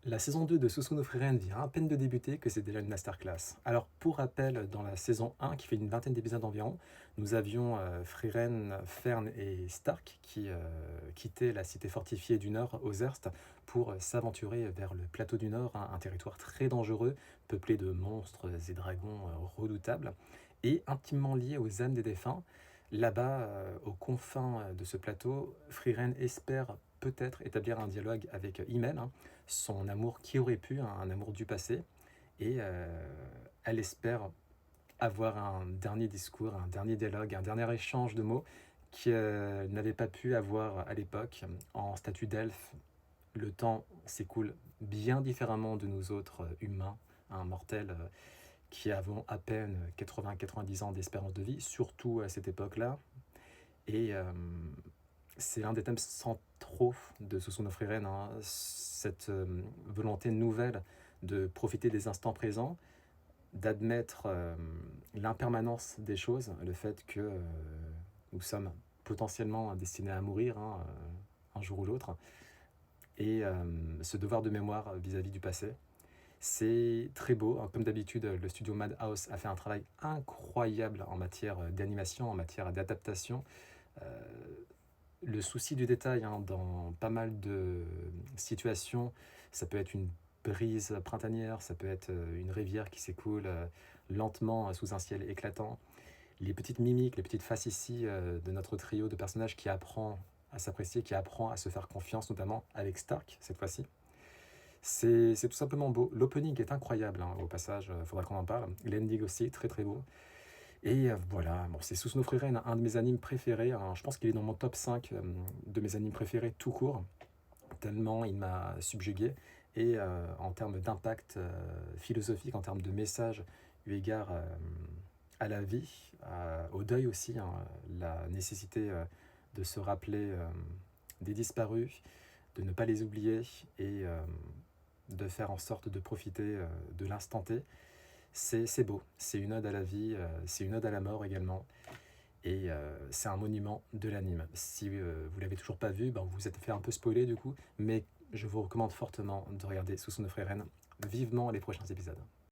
La saison 2 de Susumu no Frieren vient à peine de débuter que c'est déjà une masterclass. Alors pour rappel, dans la saison 1, qui fait une vingtaine d'épisodes environ, nous avions Frieren, Fern et Stark qui quittaient la cité fortifiée du Nord, Ozerst, pour s'aventurer vers le plateau du Nord, un territoire très dangereux, peuplé de monstres et dragons redoutables, et intimement lié aux âmes des défunts. Là-bas, aux confins de ce plateau, Frieren espère peut-être établir un dialogue avec Himmel, hein, son amour qui aurait pu, hein, un amour du passé, et elle espère avoir un dernier discours, un dernier dialogue, un dernier échange de mots qu'elle n'avait pas pu avoir à l'époque. En statut d'elfe, le temps s'écoule bien différemment de nous autres humains, un mortel qui avons à peine 80-90 ans d'espérance de vie, surtout à cette époque-là. Et c'est l'un des thèmes centraux de Susumu no Frieren, hein, cette volonté nouvelle de profiter des instants présents, d'admettre l'impermanence des choses, le fait que nous sommes potentiellement destinés à mourir, hein, un jour ou l'autre, et ce devoir de mémoire vis-à-vis du passé. C'est très beau, hein. Comme d'habitude, le studio Madhouse a fait un travail incroyable en matière d'animation, en matière d'adaptation. Euh, le souci du détail, hein, dans pas mal de situations, ça peut être une brise printanière, ça peut être une rivière qui s'écoule lentement sous un ciel éclatant. Les petites mimiques, les petites faces ici de notre trio de personnages qui apprend à s'apprécier, qui apprend à se faire confiance, notamment avec Stark cette fois-ci. C'est tout simplement beau. L'opening est incroyable, hein, au passage, il faudra qu'on en parle. L'ending aussi, très très beau. Et voilà, bon, c'est Susumu no Frieren, un de mes animes préférés, hein. Je pense qu'il est dans mon top 5 de mes animes préférés tout court, tellement il m'a subjugué. Et en termes d'impact philosophique, en termes de message eu égard à la vie, au deuil aussi, hein, la nécessité de se rappeler des disparus, de ne pas les oublier et de faire en sorte de profiter de l'instant T. C'est beau, c'est une ode à la vie, c'est une ode à la mort également. Et c'est un monument de l'anime. Si vous l'avez toujours pas vu, ben, vous vous êtes fait un peu spoiler du coup, mais je vous recommande fortement de regarder Susumu no Frieren vivement les prochains épisodes.